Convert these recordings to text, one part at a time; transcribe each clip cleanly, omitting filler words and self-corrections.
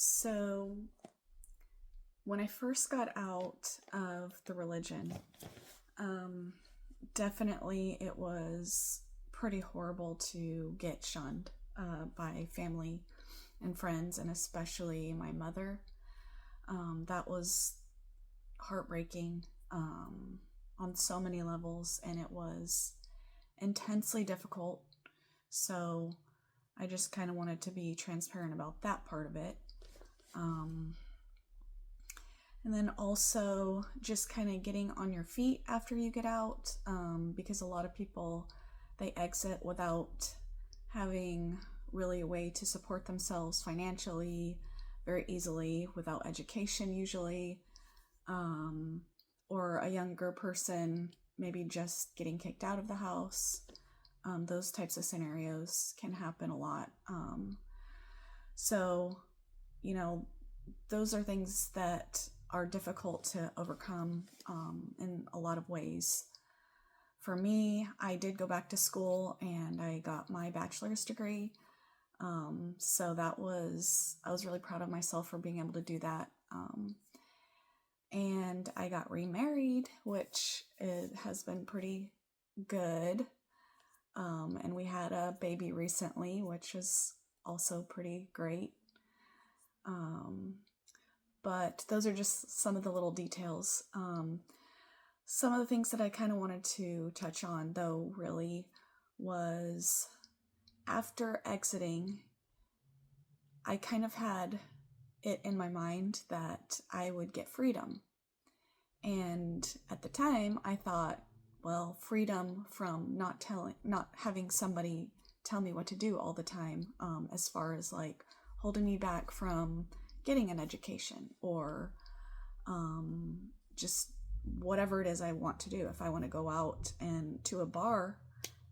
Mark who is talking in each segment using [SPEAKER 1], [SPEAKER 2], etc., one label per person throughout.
[SPEAKER 1] So, when I first got out of the religion, um, definitely it was pretty horrible to get shunned by family and friends, and especially my mother. That was heartbreaking on so many levels, and it was intensely difficult. So, I just kind of wanted to be transparent about that part of it. Um, And then also just kind of getting on your feet after you get out, because a lot of people, they exit without having really a way to support themselves financially very easily, without education usually, um, or a younger person maybe just getting kicked out of the house. Those types of scenarios can happen a lot. So, you know, those are things that are difficult to overcome in a lot of ways. For me, I did go back to school and I got my bachelor's degree. So I was really proud of myself for being able to do that. And I got remarried, which it has been pretty good. And we had a baby recently, which is also pretty great. But those are just some of the little details. Some of the things that I kind of wanted to touch on, though, really was after exiting, I kind of had it in my mind that I would get freedom. And at the time, I thought, well, freedom from not having somebody tell me what to do all the time, as far as like holding me back from getting an education or just whatever it is I want to do. If I want to go out and to a bar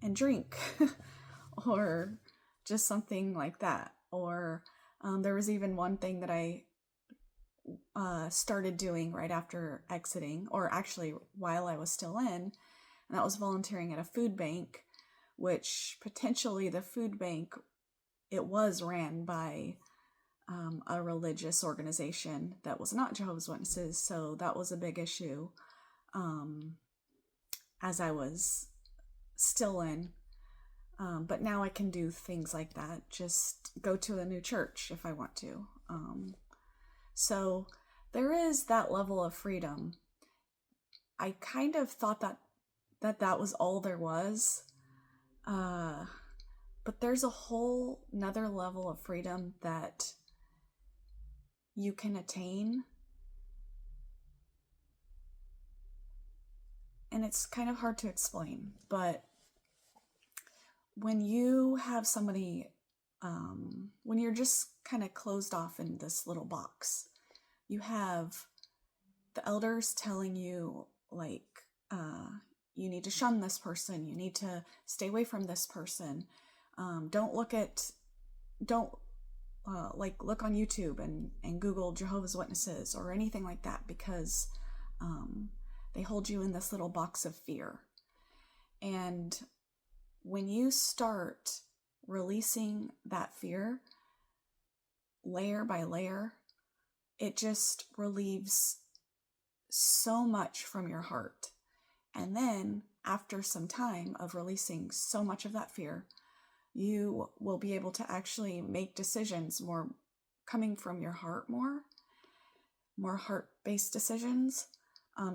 [SPEAKER 1] and drink or just something like that. Or there was even one thing that I started doing right after exiting, or actually while I was still in, and that was volunteering at a food bank, which potentially the food bank, it was ran by a religious organization that was not Jehovah's Witnesses, so that was a big issue as I was still in. But now I can do things like that, just go to a new church if I want to. So there is that level of freedom. I kind of thought that was all there was. But there's a whole another level of freedom that you can attain. And it's kind of hard to explain, but when you have somebody, when you're just kind of closed off in this little box, you have the elders telling you, like, you need to shun this person, you need to stay away from this person, don't look on YouTube and Google Jehovah's Witnesses or anything like that, because they hold you in this little box of fear. And when you start releasing that fear layer by layer, it just relieves so much from your heart. And then after some time of releasing so much of that fear, you will be able to actually make decisions more coming from your heart, more heart-based decisions,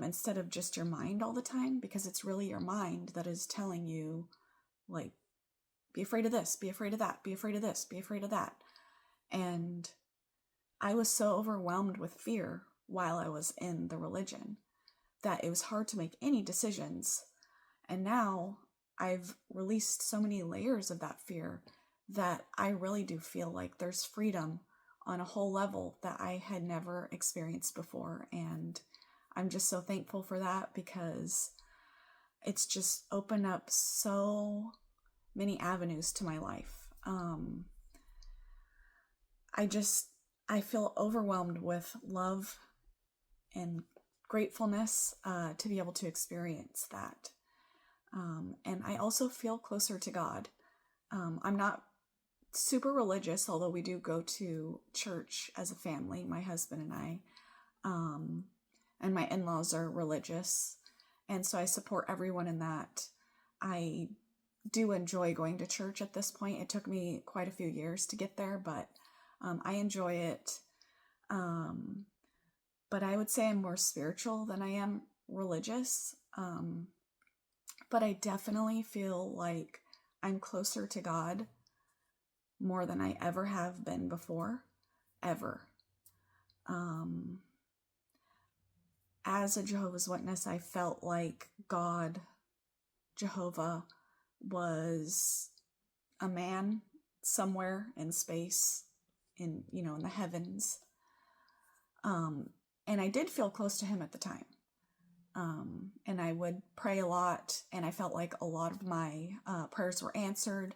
[SPEAKER 1] instead of just your mind all the time, because it's really your mind that is telling you, like, be afraid of this, be afraid of that, be afraid of this, be afraid of that. And I was so overwhelmed with fear while I was in the religion that it was hard to make any decisions. And now I've released so many layers of that fear that I really do feel like there's freedom on a whole level that I had never experienced before. And I'm just so thankful for that, because it's just opened up so many avenues to my life. I feel overwhelmed with love and gratefulness to be able to experience that. And I also feel closer to God. I'm not super religious, although we do go to church as a family, my husband and I. And my in-laws are religious. And so I support everyone in that. I do enjoy going to church at this point. It took me quite a few years to get there, but I enjoy it. But I would say I'm more spiritual than I am religious. But I definitely feel like I'm closer to God more than I ever have been before, ever. As a Jehovah's Witness, I felt like God, Jehovah, was a man somewhere in space, in the heavens. And I did feel close to him at the time. And I would pray a lot, and I felt like a lot of my prayers were answered,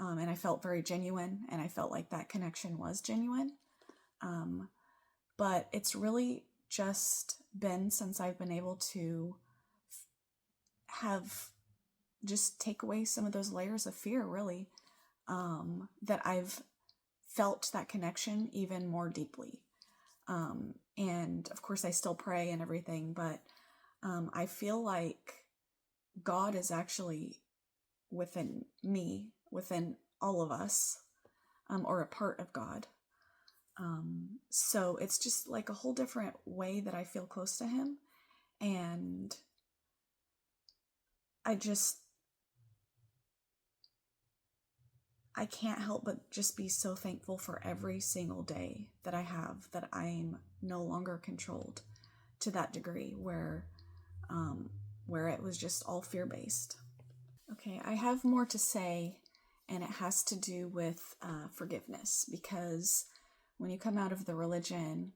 [SPEAKER 1] and I felt very genuine, and I felt like that connection was genuine. But it's really just been since I've been able to have just take away some of those layers of fear, really, that I've felt that connection even more deeply. And of course I still pray and everything, but I feel like God is actually within me, within all of us, or a part of God. So it's just like a whole different way that I feel close to him. And I can't help but just be so thankful for every single day that I have, that I'm no longer controlled to that degree where it was just all fear-based. Okay, I have more to say, and it has to do with forgiveness, because when you come out of the religion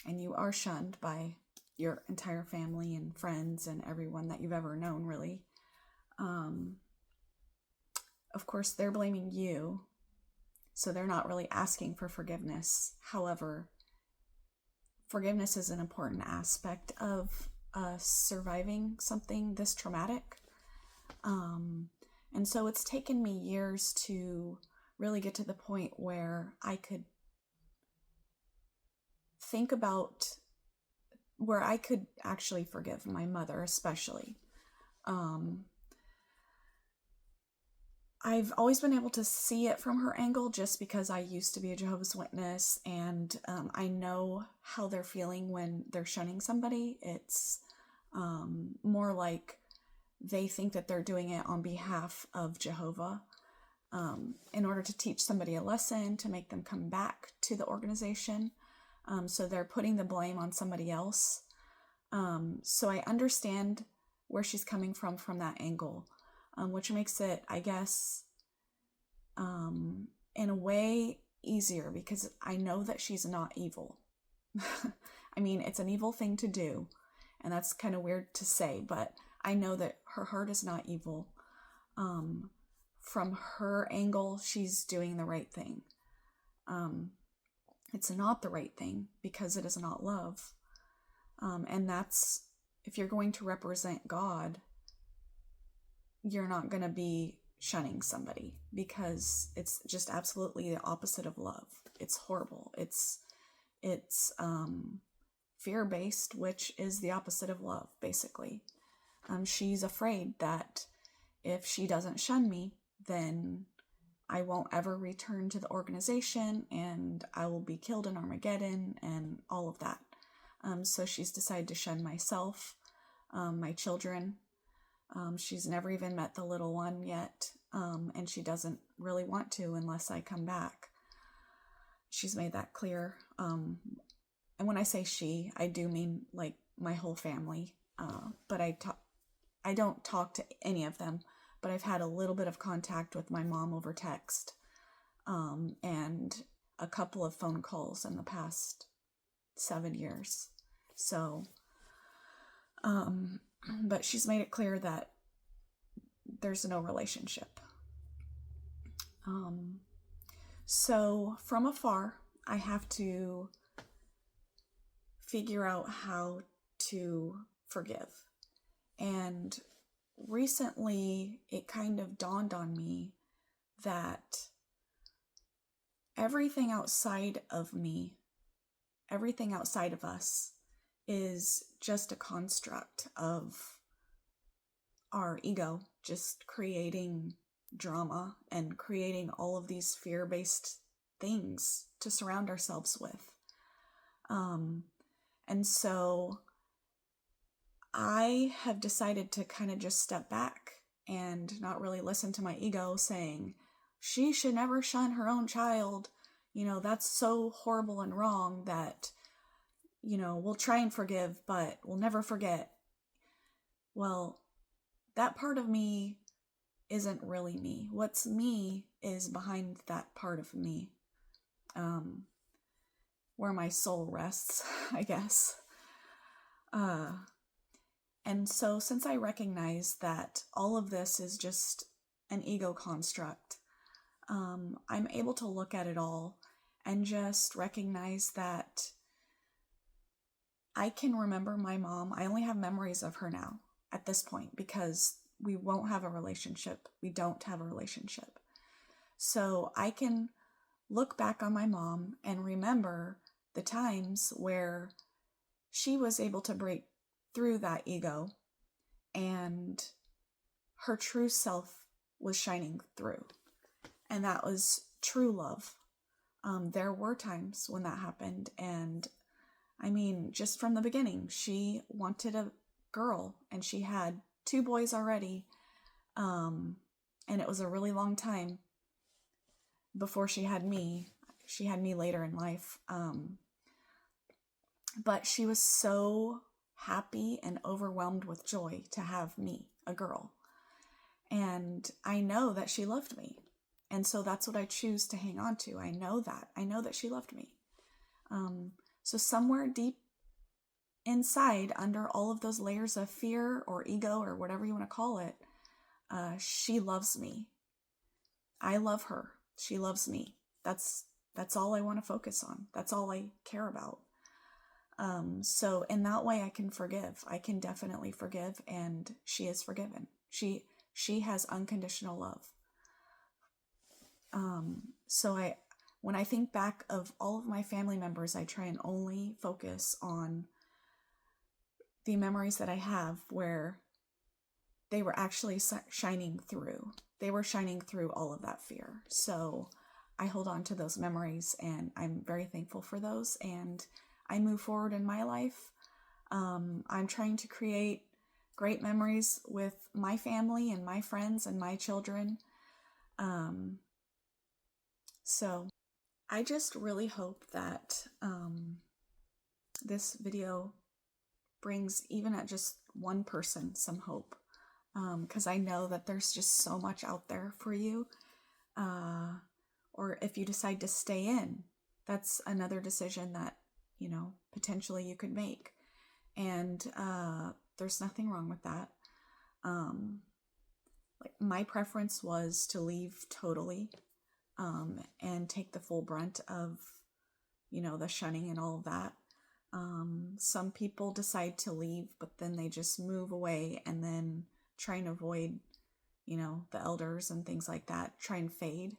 [SPEAKER 1] and you are shunned by your entire family and friends and everyone that you've ever known, really, of course, they're blaming you, so they're not really asking for forgiveness. However, forgiveness is an important aspect of surviving something this traumatic. And so it's taken me years to really get to the point where I could think about where I could actually forgive my mother, especially. I've always been able to see it from her angle just because I used to be a Jehovah's Witness, and I know how they're feeling when they're shunning somebody. It's more like they think that they're doing it on behalf of Jehovah, in order to teach somebody a lesson, to make them come back to the organization. So they're putting the blame on somebody else. So I understand where she's coming from that angle, which makes it, I guess, in a way easier, because I know that she's not evil. I mean, it's an evil thing to do, and that's kind of weird to say, but I know that her heart is not evil. From her angle, she's doing the right thing. It's not the right thing because it is not love. And that's, if you're going to represent God, you're not going to be shunning somebody, because it's just absolutely the opposite of love. It's horrible. It's fear-based, which is the opposite of love, basically. She's afraid that if she doesn't shun me, then I won't ever return to the organization, and I will be killed in Armageddon and all of that. So she's decided to shun myself, my children. She's never even met the little one yet, and she doesn't really want to unless I come back. She's made that clear. And when I say she, I do mean like my whole family. But I don't talk to any of them, but I've had a little bit of contact with my mom over text, and a couple of phone calls in the past 7 years. So, but she's made it clear that there's no relationship. So from afar, I have to figure out how to forgive. And recently, it kind of dawned on me that everything outside of me, everything outside of us is just a construct of our ego, just creating drama and creating all of these fear-based things to surround ourselves with. And so I have decided to kind of just step back and not really listen to my ego saying, she should never shun her own child. That's so horrible and wrong that, we'll try and forgive, but we'll never forget. Well, that part of me isn't really me. What's me is behind that part of me, where my soul rests, I guess. And so since I recognize that all of this is just an ego construct, I'm able to look at it all and just recognize that I can remember my mom. I only have memories of her now at this point because we won't have a relationship. We don't have a relationship. So I can look back on my mom and remember the times where she was able to break through that ego and her true self was shining through. And that was true love. There were times when that happened. And I mean, just from the beginning, she wanted a girl and she had 2 boys already. And it was a really long time before she had me. She had me later in life. But she was so happy and overwhelmed with joy to have me, a girl. And I know that she loved me. And so that's what I choose to hang on to. I know that she loved me. So somewhere deep inside, under all of those layers of fear or ego or whatever you want to call it, she loves me. I love her. She loves me. That's all I want to focus on. That's all I care about. So in that way I can forgive. I can definitely forgive, and she is forgiven. She has unconditional love. So when I think back of all of my family members, I try and only focus on the memories that I have where they were actually shining through. They were shining through all of that fear. So I hold on to those memories, and I'm very thankful for those. And I move forward in my life. I'm trying to create great memories with my family and my friends and my children. So I just really hope that this video brings even at just one person some hope, because I know that there's just so much out there for you. Or if you decide to stay in, that's another decision that, potentially you could make. And there's nothing wrong with that. Like my preference was to leave totally, and take the full brunt of, the shunning and all of that. Some people decide to leave, but then they just move away and then try and avoid, the elders and things like that, try and fade.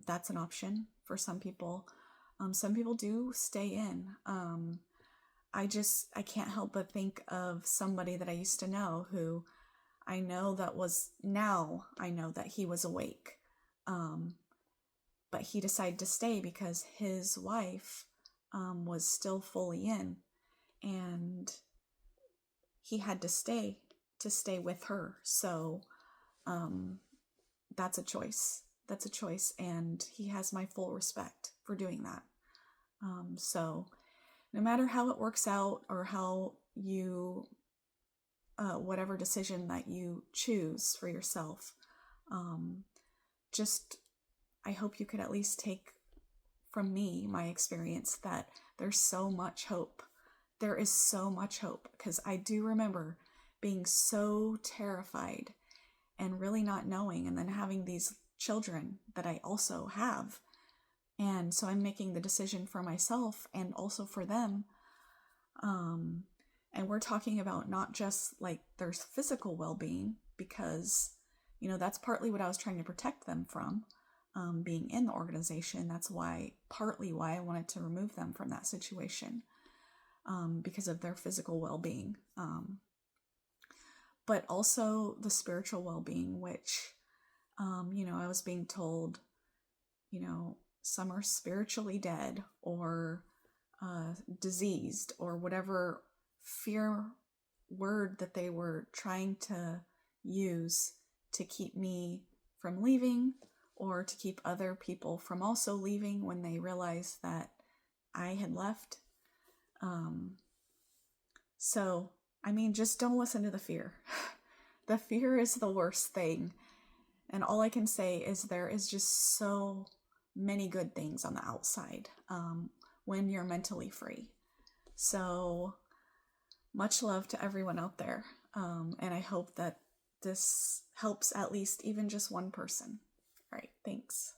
[SPEAKER 1] That's an option for some people. Some people do stay in. I can't help but think of somebody that I used to know who I know that he was awake. But he decided to stay because his wife was still fully in, and he had to stay with her. So that's a choice. That's a choice, and he has my full respect for doing that. So no matter how it works out or how you, whatever decision that you choose for yourself, I hope you could at least take from me, my experience, that there's so much hope. There is so much hope, because I do remember being so terrified and really not knowing, and then having these children that I also have. And so I'm making the decision for myself and also for them. And we're talking about not just like their physical well-being, because, that's partly what I was trying to protect them from. being in the organization. That's partly why I wanted to remove them from that situation, because of their physical well-being. But also the spiritual well-being, which, I was being told, some are spiritually dead or diseased, or whatever fear word that they were trying to use to keep me from leaving, or to keep other people from also leaving when they realized that I had left. So, just don't listen to the fear. The fear is the worst thing. And all I can say is there is just so many good things on the outside when you're mentally free. So much love to everyone out there. And I hope that this helps at least even just one person. All right, thanks.